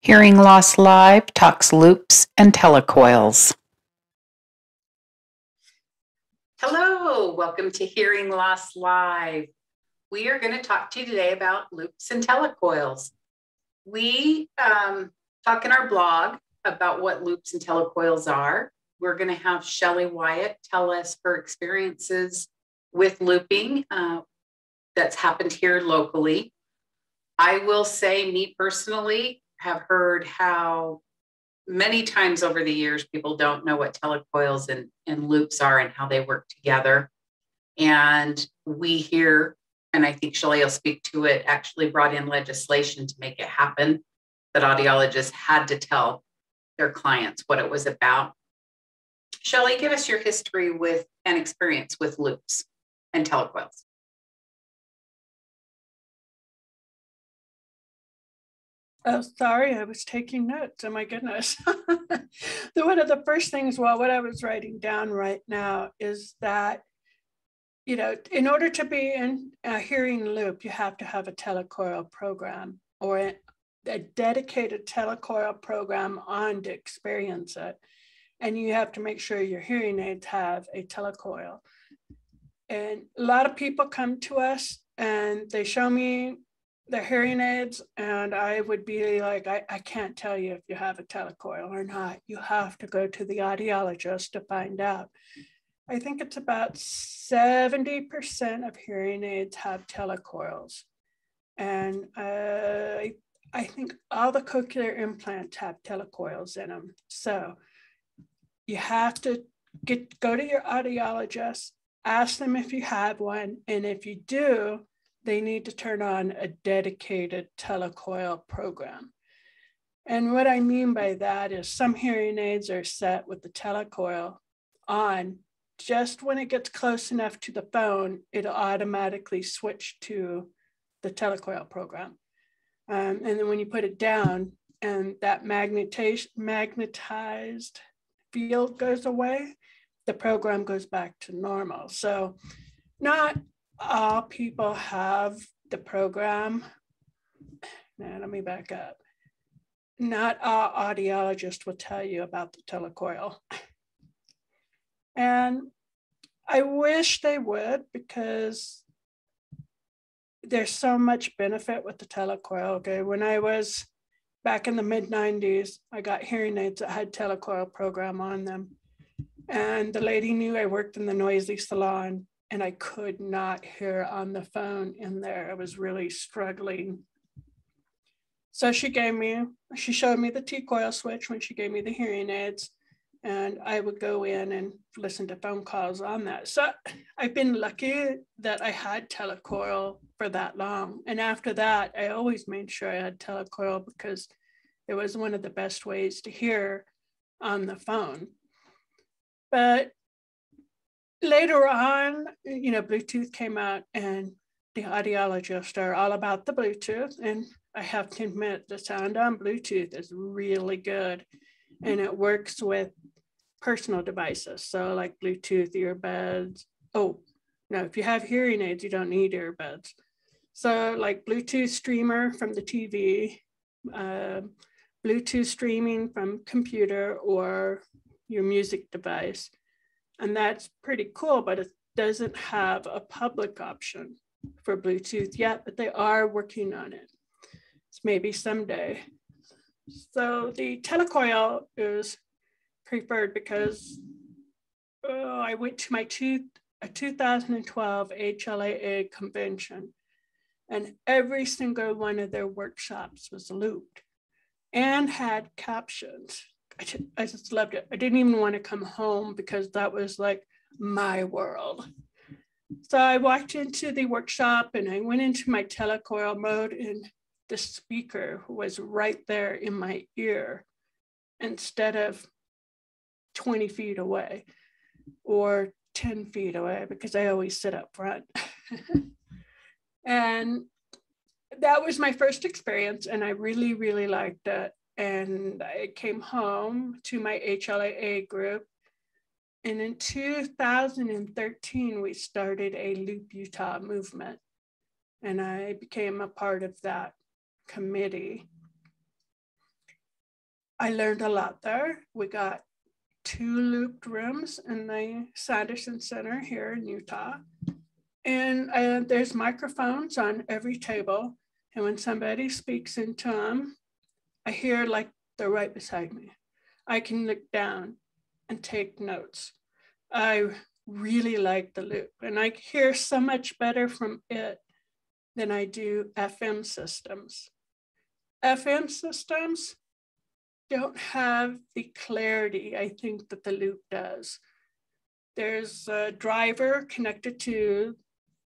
Hearing Loss Live talks loops and telecoils. Hello, welcome to Hearing Loss Live. We are going to talk to you today about loops and telecoils. We talk in our blog about what loops and telecoils are. We're going to have Shelley Wyatt tell us her experiences with looping that's happened here locally. I will say, me personally, have heard how many times over the years people don't know what telecoils and loops are and how they work together. And we here, and I think Shelley will speak to it, actually brought in legislation to make it happen, that audiologists had to tell their clients what it was about. Shelley, give us your history with and experience with loops and telecoils. Oh, sorry, I was taking notes. Oh my goodness. One of the first things, well, what I was writing down right now is that, you know, in order to be in a hearing loop, you have to have a telecoil program or a dedicated telecoil program on to experience it. And you have to make sure your hearing aids have a telecoil. And a lot of people come to us and they show me their hearing aids, and I would be like, I can't tell you if you have a telecoil or not. You have to go to the audiologist to find out. I think it's about 70% of hearing aids have telecoils. And I think all the cochlear implants have telecoils in them. So you have to go to your audiologist, ask them if you have one, and if you do, they need to turn on a dedicated telecoil program. And what I mean by that is some hearing aids are set with the telecoil on. Just when it gets close enough to the phone, it'll automatically switch to the telecoil program. And then when you put it down and that magnetized field goes away, the program goes back to normal. So not all people have the program. Now, let me back up. Not all audiologists will tell you about the telecoil. And I wish they would, because there's so much benefit with the telecoil. Okay, when I was back in the mid-90s, I got hearing aids that had telecoil program on them. And the lady knew I worked in the noisy salon, and I could not hear on the phone in there. I was really struggling. So she showed me the T-coil switch when she gave me the hearing aids, and I would go in and listen to phone calls on that. So I've been lucky that I had telecoil for that long. And after that, I always made sure I had telecoil because it was one of the best ways to hear on the phone. But later on, you know, Bluetooth came out, and the audiologists are all about the Bluetooth. And I have to admit, the sound on Bluetooth is really good. And it works with personal devices. So like Bluetooth earbuds. Oh, no, if you have hearing aids, you don't need earbuds. So like Bluetooth streamer from the TV, Bluetooth streaming from computer or your music device. And that's pretty cool, but it doesn't have a public option for Bluetooth yet, but they are working on it. It's maybe someday. So the telecoil is preferred because I went to my 2012 HLAA convention, and every single one of their workshops was looped and had captions. I just loved it. I didn't even want to come home because that was like my world. So I walked into the workshop and I went into my telecoil mode, and the speaker was right there in my ear instead of 20 feet away or 10 feet away, because I always sit up front. And that was my first experience, and I really, really liked it. And I came home to my HLAA group. And in 2013, we started a Loop Utah movement. And I became a part of that committee. I learned a lot there. We got 2 looped rooms in the Sanderson Center here in Utah. And there's microphones on every table. And when somebody speaks into them, I hear like they're right beside me. I can look down and take notes. I really like the loop, and I hear so much better from it than I do FM systems. FM systems don't have the clarity I think that the loop does. There's a driver connected to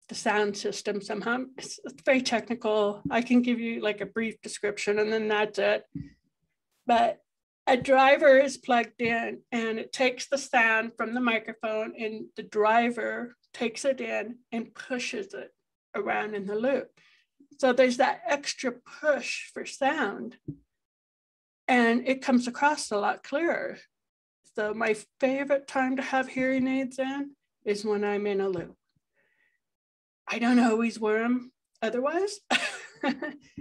the sound system somehow. It's very technical. I can give you like a brief description and then that's it. But a driver is plugged in and it takes the sound from the microphone and the driver takes it in and pushes it around in the loop. So there's that extra push for sound and it comes across a lot clearer. So my favorite time to have hearing aids in is when I'm in a loop. I don't always wear them otherwise.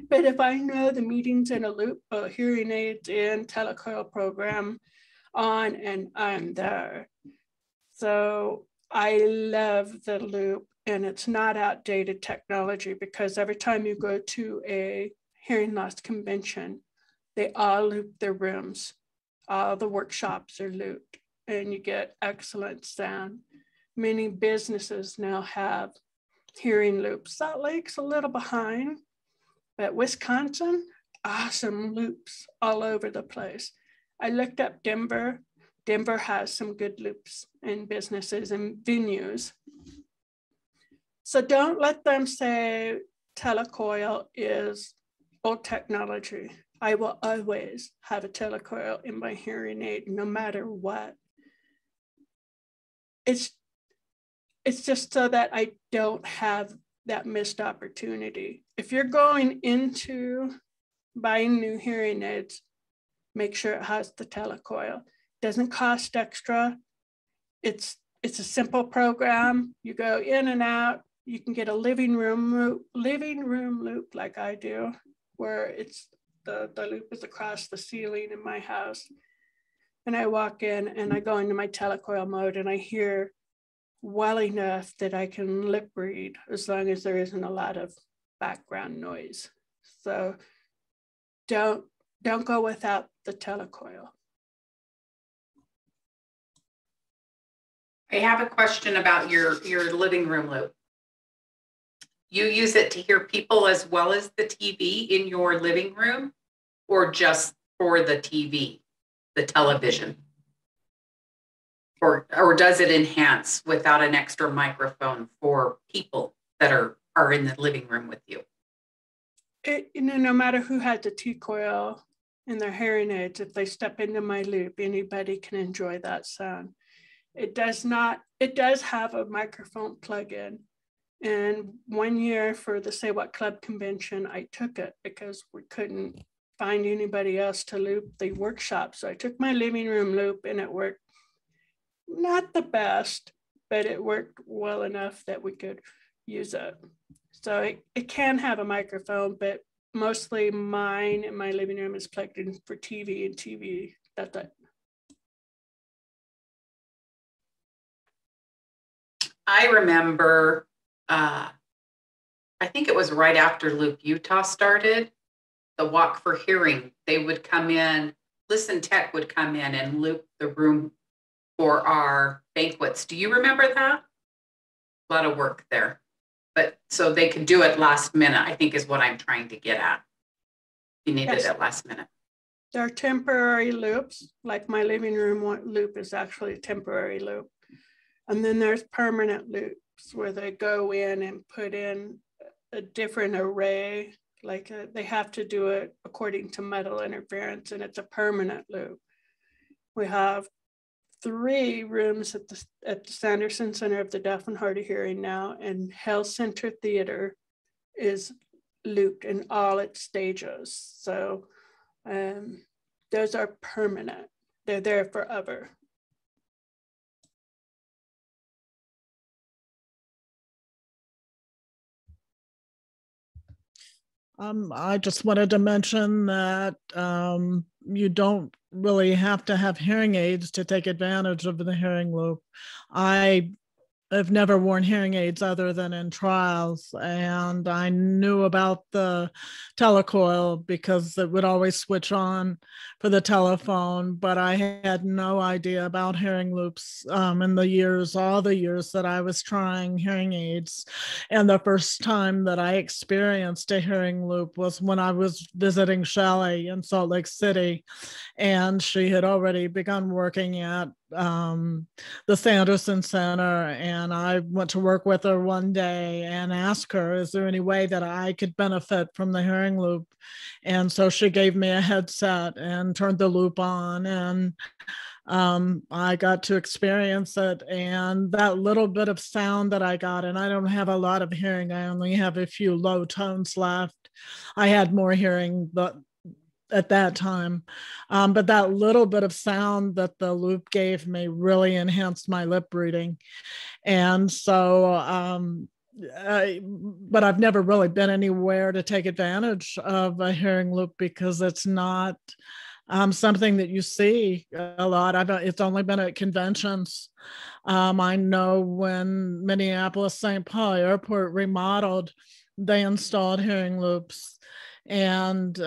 But if I know the meeting's in a loop, hearing aids in, telecoil program on, and I'm there. So I love the loop, and it's not outdated technology because every time you go to a hearing loss convention, they all loop their rooms. All the workshops are looped, and you get excellent sound. Many businesses now have hearing loops. Salt Lake's a little behind, but Wisconsin, awesome loops all over the place. I looked up Denver. Denver has some good loops in businesses and venues. So don't let them say telecoil is old technology. I will always have a telecoil in my hearing aid, no matter what. It's just so that I don't have that missed opportunity. If you're going into buying new hearing aids, make sure it has the telecoil. It doesn't cost extra. It's a simple program. You go in and out. You can get a living room loop like I do, where it's the loop is across the ceiling in my house. And I walk in and I go into my telecoil mode and I hear well enough that I can lip read as long as there isn't a lot of background noise. So don't go without the telecoil. I have a question about your living room loop. You use it to hear people as well as the TV in your living room, or just for the TV, the television? Or does it enhance without an extra microphone for people that are in the living room with you? No matter who has a T-coil in their hearing aids, if they step into my loop, anybody can enjoy that sound. It does have a microphone plug-in. And one year for the Say What Club convention, I took it because we couldn't find anybody else to loop the workshop. So I took my living room loop and it worked. Not the best, but it worked well enough that we could use it. So it can have a microphone, but mostly mine in my living room is plugged in for TV and TV. That's it. I remember, I think it was right after Loop Utah started, the Walk for Hearing. They would come in, Listen Tech would come in and loop the room for our banquets. Do you remember that? A lot of work there. But so they could do it last minute, I think is what I'm trying to get at. You needed it last minute. They're temporary loops, like my living room loop is actually a temporary loop. And then there's permanent loops where they go in and put in a different array, like they have to do it according to metal interference, and it's a permanent loop. We have 3 rooms at the Sanderson Center of the Deaf and Hard of Hearing now, and Hell Center Theater is looped in all its stages. So those are permanent. They're there forever. I just wanted to mention that you don't really have to have hearing aids to take advantage of the hearing loop. I've never worn hearing aids other than in trials, and I knew about the telecoil because it would always switch on for the telephone, but I had no idea about hearing loops in all the years that I was trying hearing aids. And the first time that I experienced a hearing loop was when I was visiting HLAA in Salt Lake City, and she had already begun working at the Sanderson Center, and I went to work with her one day and asked her, is there any way that I could benefit from the hearing loop? And so she gave me a headset and turned the loop on, and I got to experience it. And that little bit of sound that I got, and I don't have a lot of hearing, I only have a few low tones left. I had more hearing, but at that time. But that little bit of sound that the loop gave me really enhanced my lip reading. And so, but I've never really been anywhere to take advantage of a hearing loop because it's not something that you see a lot. It's only been at conventions. I know when Minneapolis St. Paul Airport remodeled, they installed hearing loops. And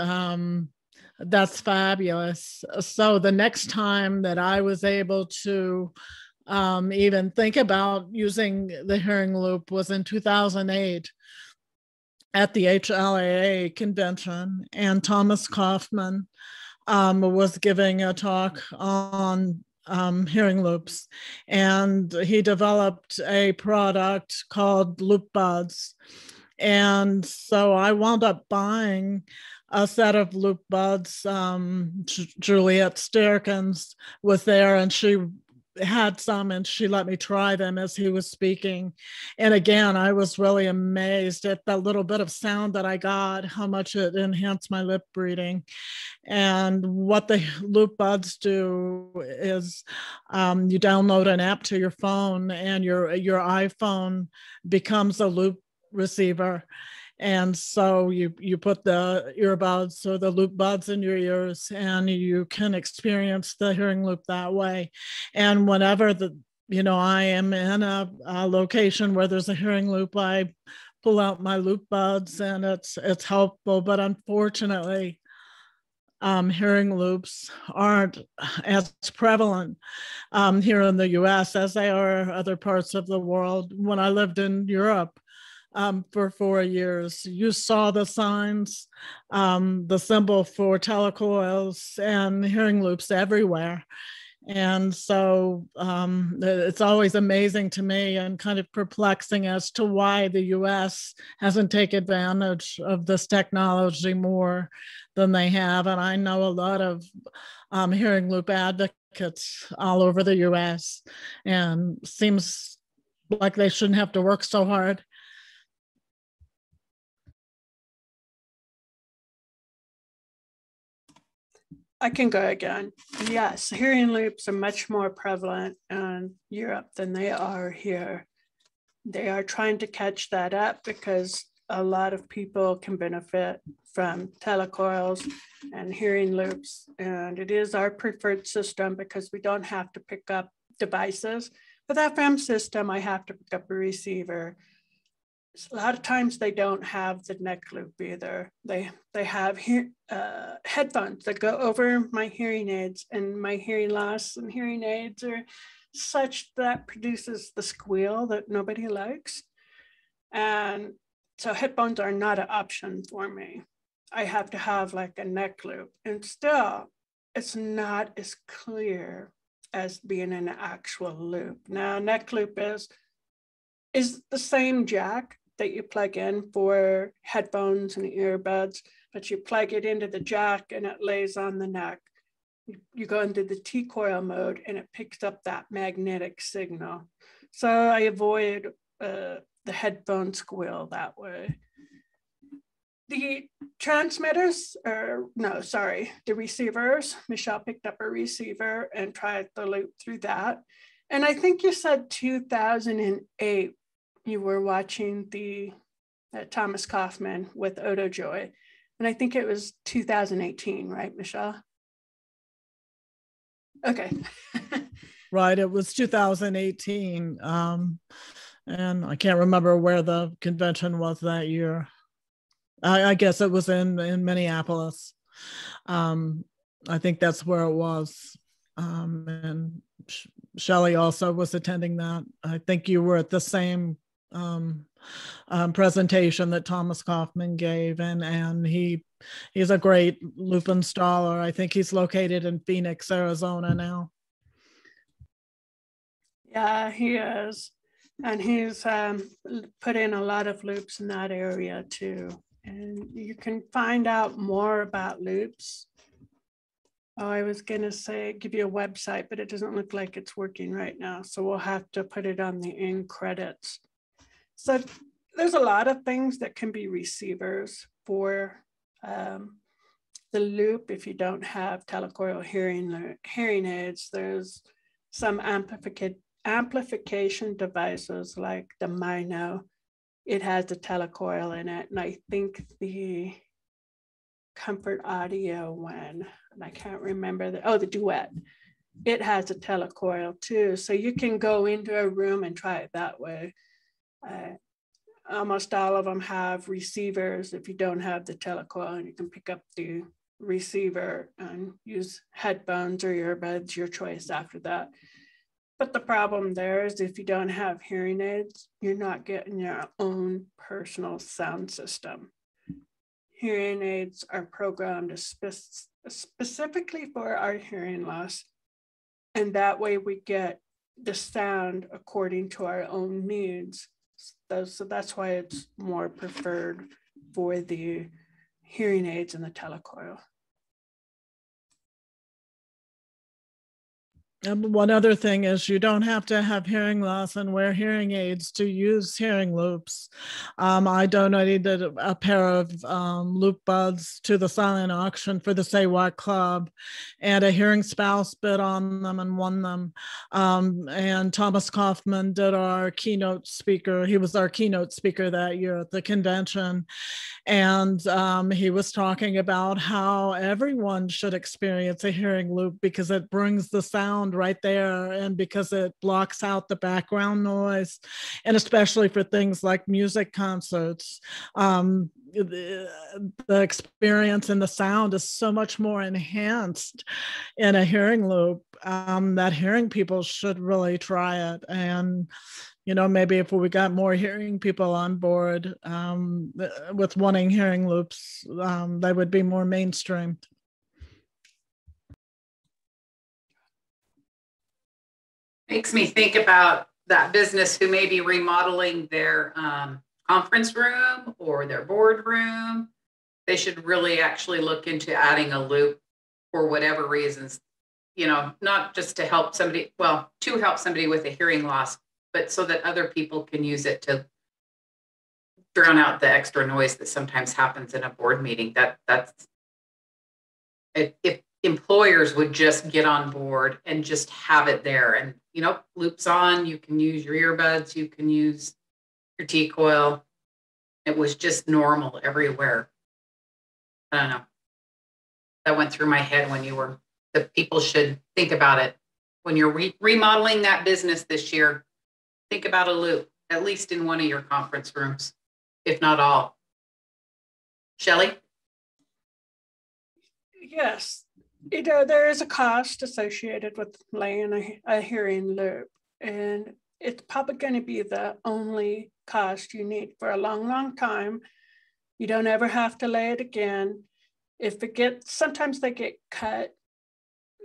that's fabulous. So the next time that I was able to even think about using the hearing loop was in 2008 at the HLAA convention, and Thomas Kaufman was giving a talk on hearing loops, and he developed a product called Loop Buds. And so I wound up buying a set of loop buds. Juliet Sterkins was there, and she had some, and she let me try them as he was speaking. And again, I was really amazed at the little bit of sound that I got, how much it enhanced my lip reading. And what the loop buds do is you download an app to your phone, and your iPhone becomes a loop receiver. And so you put the earbuds or the loop buds in your ears, and you can experience the hearing loop that way. And whenever I am in a location where there's a hearing loop, I pull out my loop buds, and it's helpful. But unfortunately, hearing loops aren't as prevalent here in the US as they are other parts of the world. When I lived in Europe, for 4 years, you saw the signs, the symbol for telecoils and hearing loops everywhere. And so it's always amazing to me and kind of perplexing as to why the US hasn't taken advantage of this technology more than they have. And I know a lot of hearing loop advocates all over the US, and seems like they shouldn't have to work so hard. I can go again. Yes, hearing loops are much more prevalent in Europe than they are here. They are trying to catch that up because a lot of people can benefit from telecoils and hearing loops. And it is our preferred system because we don't have to pick up devices. With FM system, I have to pick up a receiver. A lot of times they don't have the neck loop either. They have headphones that go over my hearing aids, and my hearing loss and hearing aids are such that produces the squeal that nobody likes. And so headphones are not an option for me. I have to have like a neck loop, and still it's not as clear as being an actual loop. Now, neck loop is the same jack that you plug in for headphones and earbuds, but you plug it into the jack and it lays on the neck. You go into the T-coil mode and it picks up that magnetic signal. So I avoid the headphone squeal that way. The transmitters, the receivers, Michelle picked up a receiver and tried the loop through that. And I think you said 2008, you were watching the Thomas Kaufman with Odo Joy. And I think it was 2018, right, Michelle? Okay. Right, it was 2018. And I can't remember where the convention was that year. I guess it was in Minneapolis. I think that's where it was. And Shelley also was attending that. I think you were at the same presentation that Thomas Kaufman gave, and he's a great loop installer. I think he's located in Phoenix, Arizona now. Yeah, he is. And he's put in a lot of loops in that area too. And you can find out more about loops. Oh, I was gonna say, give you a website, but it doesn't look like it's working right now. So we'll have to put it on the end credits. So there's a lot of things that can be receivers for the loop. If you don't have telecoil hearing aids, there's some amplification devices like the Mino. It has the telecoil in it. And I think the Comfort Audio one, and I can't remember the Duet. It has a telecoil too. So you can go into a room and try it that way. Almost all of them have receivers if you don't have the telecoil, and you can pick up the receiver and use headphones or earbuds, your choice after that. But the problem there is if you don't have hearing aids, you're not getting your own personal sound system. Hearing aids are programmed specifically for our hearing loss. And that way we get the sound according to our own needs. So that's why it's more preferred for the hearing aids and the telecoil. And one other thing is you don't have to have hearing loss and wear hearing aids to use hearing loops. I donated a pair of loop buds to the silent auction for the Say What Club, and a hearing spouse bid on them and won them. And Thomas Kaufman did our keynote speaker. He was our keynote speaker that year at the convention. And he was talking about how everyone should experience a hearing loop because it brings the sound right there, and because it blocks out the background noise, and especially for things like music concerts. The experience and the sound is so much more enhanced in a hearing loop that hearing people should really try it. And maybe if we got more hearing people on board with wanting hearing loops, they would be more mainstream. Makes me think about that business who may be remodeling their conference room or their boardroom. They should really actually look into adding a loop for whatever reasons, not just to help somebody, to help somebody with a hearing loss, but so that other people can use it to drown out the extra noise that sometimes happens in a board meeting. If employers would just get on board and just have it there, and loops on, you can use your earbuds, you can use your T-coil. It was just normal everywhere. I don't know. That went through my head when the people should think about it. When you're remodeling that business this year, think about a loop, at least in one of your conference rooms, if not all. Shelley? Yes. There is a cost associated with laying a hearing loop, and it's probably going to be the only cost you need for a long, long time. You don't ever have to lay it again. Sometimes they get cut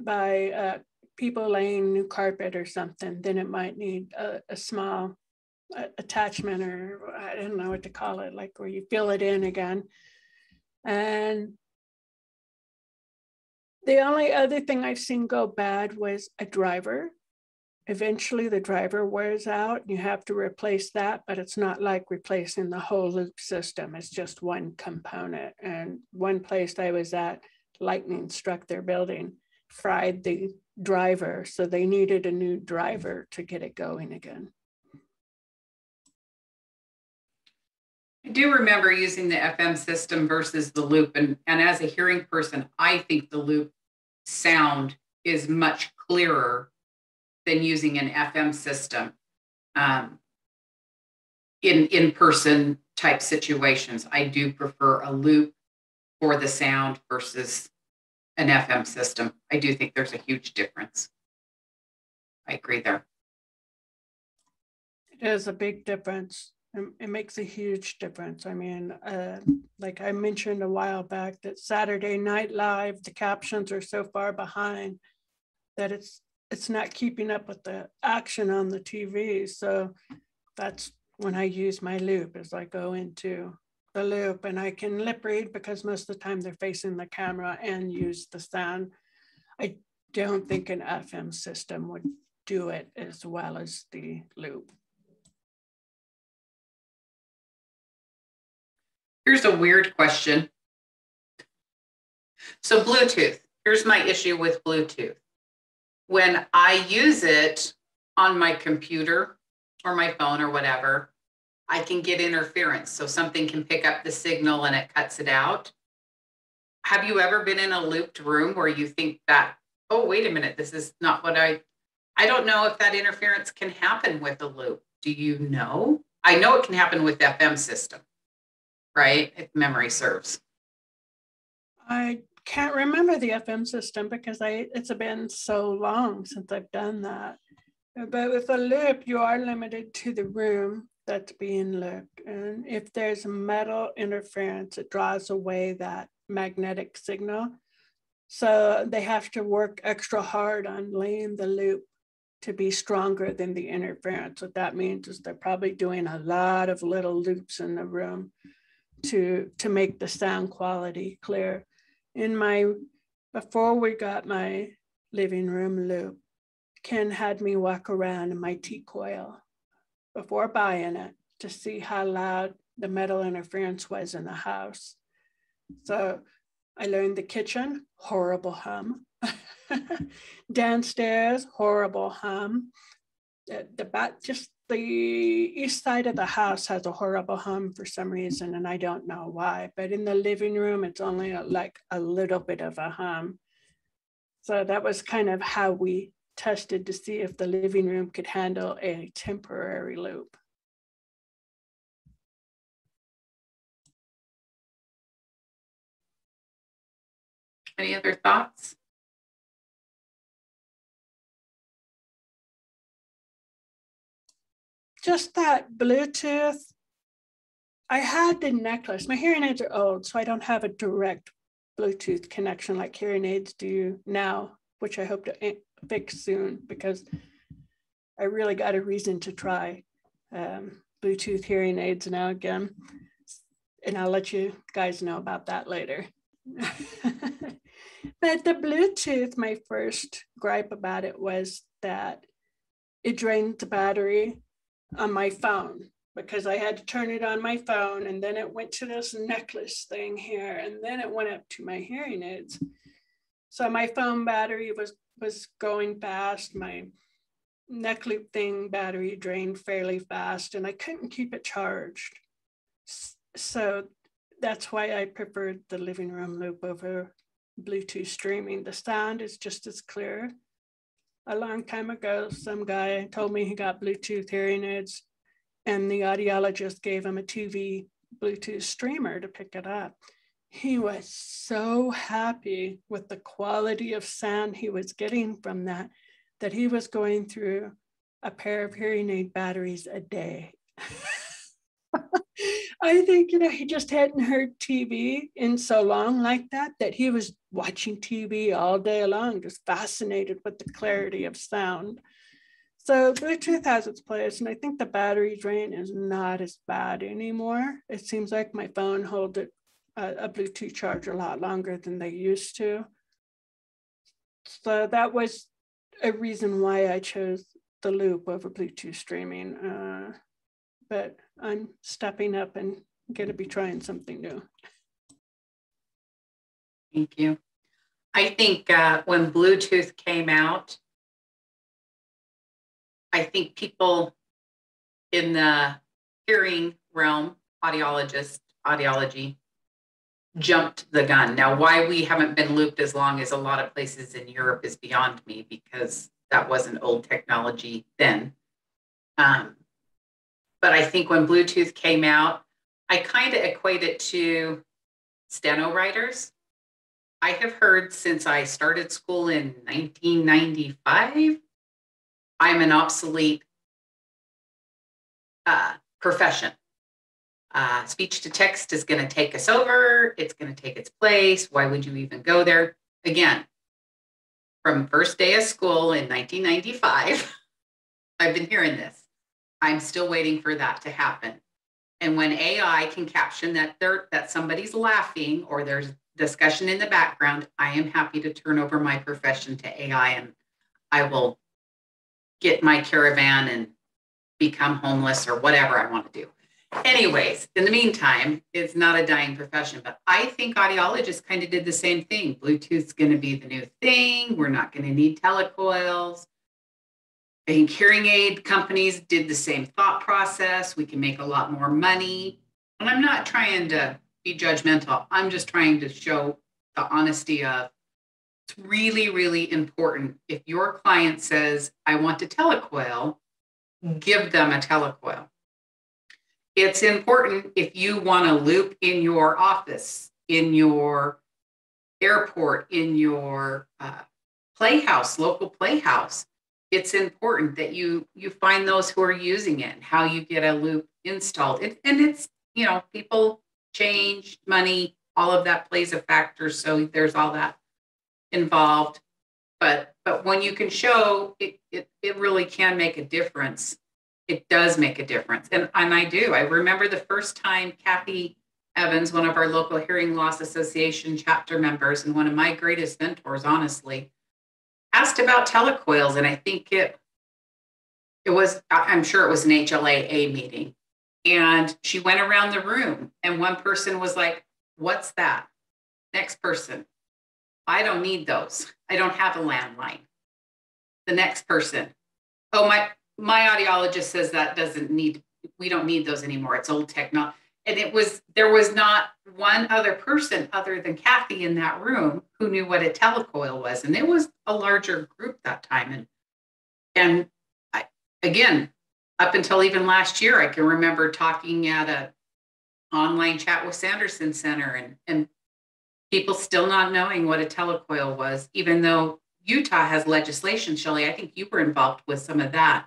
by people laying new carpet or something, then it might need a small attachment, or I don't know what to call it, like where you fill it in again. And the only other thing I've seen go bad was a driver. Eventually the driver wears out and you have to replace that, but it's not like replacing the whole loop system. It's just one component. And one place I was at, lightning struck their building, fried the driver. So they needed a new driver to get it going again. I do remember using the FM system versus the loop. And as a hearing person, I think the loop sound is much clearer than using an FM system in person type situations. I do prefer a loop for the sound versus an FM system. I do think there's a huge difference. I agree there. It is a big difference. It makes a huge difference. I mean, like I mentioned a while back, that Saturday Night Live, the captions are so far behind that it's not keeping up with the action on the TV. So that's when I use my loop, is I go into the loop and I can lip read because most of the time they're facing the camera, and use the sound. I don't think an FM system would do it as well as the loop. Here's a weird question. So Bluetooth, here's my issue with Bluetooth. When I use it on my computer or my phone or whatever, I can get interference. So something can pick up the signal and it cuts it out. Have you ever been in a looped room where you think that, oh, wait a minute, this is not what I don't know if that interference can happen with a loop. Do you know? I know it can happen with FM system, right? If memory serves. I can't remember the FM system because it's been so long since I've done that. But with a loop, you are limited to the room that's being looped. And if there's metal interference, it draws away that magnetic signal. So they have to work extra hard on laying the loop to be stronger than the interference. What that means is they're probably doing a lot of little loops in the room to make the sound quality clear. Before we got my living room loop, Ken had me walk around in my T-coil before buying it to see how loud the metal interference was in the house. So I learned the kitchen, horrible hum. Downstairs, horrible hum. Just the east side of the house has a horrible hum for some reason, and I don't know why. But in the living room, it's only like a little bit of a hum. So that was kind of how we tested to see if the living room could handle a temporary loop. Any other thoughts? Just that Bluetooth. I had the necklace. My hearing aids are old, so I don't have a direct Bluetooth connection like hearing aids do now, which I hope to fix soon because I really got a reason to try Bluetooth hearing aids now again. And I'll let you guys know about that later. But the Bluetooth, my first gripe about it was that it drained the battery on my phone because I had to turn it on my phone, and then it went to this necklace thing here, and then it went up to my hearing aids. So my phone battery was going fast. My neck loop thing battery drained fairly fast, and I couldn't keep it charged. So that's why I preferred the living room loop over Bluetooth streaming. The sound is just as clear. A long time ago, some guy told me he got Bluetooth hearing aids, and the audiologist gave him a 2V Bluetooth streamer to pick it up. He was so happy with the quality of sound he was getting from that he was going through a pair of hearing aid batteries a day. I think, he just hadn't heard TV in so long like that he was watching TV all day long, just fascinated with the clarity of sound. So Bluetooth has its place, and I think the battery drain is not as bad anymore. It seems like my phone holds a Bluetooth charger a lot longer than they used to. So that was a reason why I chose the loop over Bluetooth streaming. But I'm stepping up and going to be trying something new. Thank you. I think when Bluetooth came out, I think people in the hearing realm audiology jumped the gun. Now, why we haven't been looped as long as a lot of places in Europe is beyond me, because that wasn't old technology then. But I think when Bluetooth came out, I kind of equate it to steno writers. I have heard since I started school in 1995, I'm an obsolete profession. Speech to text is going to take us over. It's going to take its place. Why would you even go there? Again, from first day of school in 1995, I've been hearing this. I'm still waiting for that to happen. And when AI can caption that somebody's laughing or there's discussion in the background, I am happy to turn over my profession to AI, and I will get my caravan and become homeless or whatever I want to do. Anyways, in the meantime, it's not a dying profession, but I think audiologists kind of did the same thing. Bluetooth's going to be the new thing. We're not going to need telecoils. I think hearing aid companies did the same thought process. We can make a lot more money. And I'm not trying to be judgmental. I'm just trying to show the honesty of it's really, really important. If your client says, I want a telecoil, give them a telecoil. It's important if you want to loop in your office, in your airport, in your playhouse, local playhouse. It's important that you find those who are using it and how you get a loop installed. And it's, people change, money, all of that plays a factor. So there's all that involved. But when you can show it really can make a difference. It does make a difference. And I do. I remember the first time Kathy Evans, one of our local Hearing Loss Association chapter members and one of my greatest mentors, honestly, asked about telecoils. And I think I'm sure it was an HLAA meeting. And she went around the room and one person was like, what's that? Next person, I don't need those. I don't have a landline. The next person, oh, my audiologist says we don't need those anymore. It's old technology. And there was not one other person other than Kathy in that room who knew what a telecoil was. And it was a larger group that time. And again, up until even last year, I can remember talking at an online chat with Sanderson Center and people still not knowing what a telecoil was, even though Utah has legislation. Shelley, I think you were involved with some of that.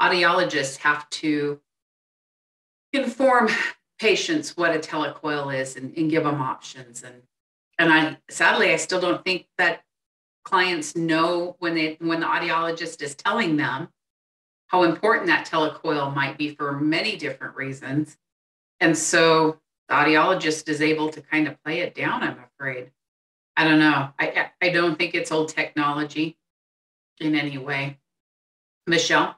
Audiologists have to inform patients what a telecoil is and give them options. And I still don't think that clients know when the audiologist is telling them how important that telecoil might be for many different reasons. And so the audiologist is able to kind of play it down, I'm afraid. I don't know. I don't think it's old technology in any way. Michelle?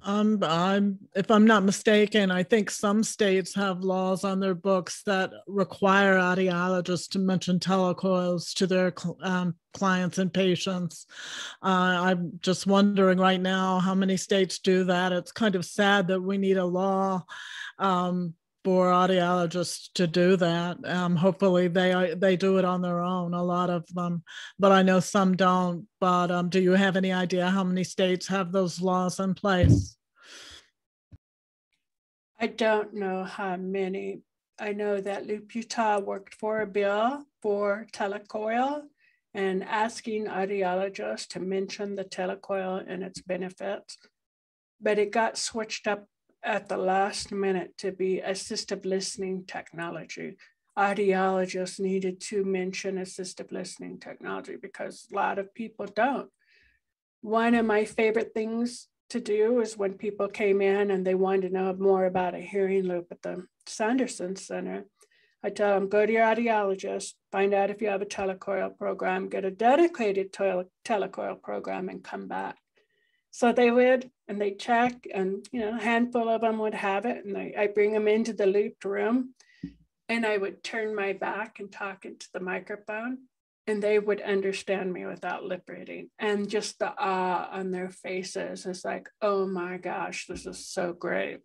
If I'm not mistaken, I think some states have laws on their books that require audiologists to mention telecoils to their clients and patients. I'm just wondering right now how many states do that. It's kind of sad that we need a law for audiologists to do that. Hopefully they do it on their own, a lot of them, but I know some don't. But do you have any idea how many states have those laws in place? I don't know how many. I know that Loop Utah worked for a bill for telecoil and asking audiologists to mention the telecoil and its benefits, but it got switched up at the last minute to be assistive listening technology. Audiologists needed to mention assistive listening technology because a lot of people don't. One of my favorite things to do is when people came in and they wanted to know more about a hearing loop at the Sanderson Center, I tell them, go to your audiologist, find out if you have a telecoil program, get a dedicated telecoil program and come back. So they would, and they check, and a handful of them would have it, and I bring them into the looped room, and I would turn my back and talk into the microphone, and they would understand me without lip reading. And just the awe on their faces is like, oh my gosh, this is so great.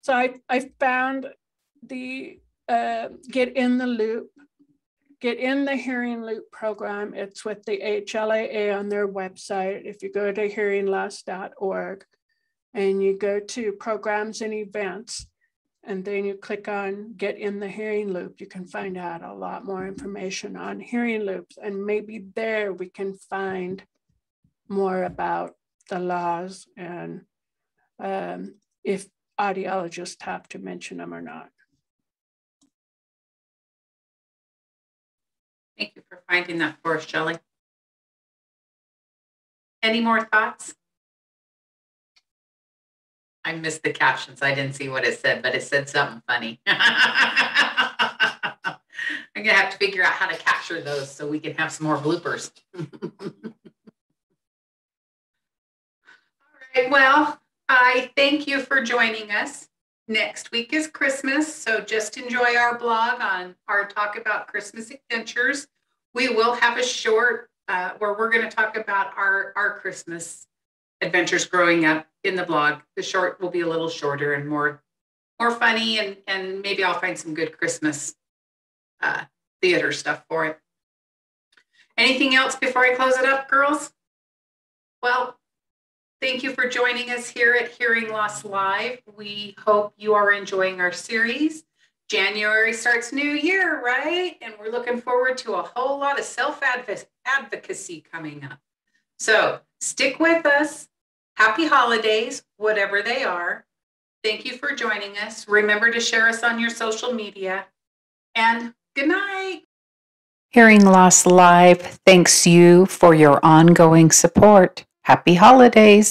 So I found the Get in the Loop, Get in the Hearing Loop program. It's with the HLAA on their website. If you go to hearingloss.org and you go to programs and events, and then you click on Get in the Hearing Loop, you can find out a lot more information on hearing loops. And maybe there we can find more about the laws and if audiologists have to mention them or not. Thank you for finding that for us, Shelley. Any more thoughts? I missed the captions. I didn't see what it said, but it said something funny. I'm going to have to figure out how to capture those so we can have some more bloopers. All right, well, I thank you for joining us. Next week is Christmas, so just enjoy our blog on our Talk About Christmas Adventures. We will have a short where we're going to talk about our Christmas adventures growing up in the blog. The short will be a little shorter and more funny, and maybe I'll find some good Christmas theater stuff for it. Anything else before I close it up, girls? Well, thank you for joining us here at Hearing Loss Live. We hope you are enjoying our series. January starts new year, right? And we're looking forward to a whole lot of self-advocacy coming up. So stick with us. Happy holidays, whatever they are. Thank you for joining us. Remember to share us on your social media. And good night. Hearing Loss Live thanks you for your ongoing support. Happy holidays.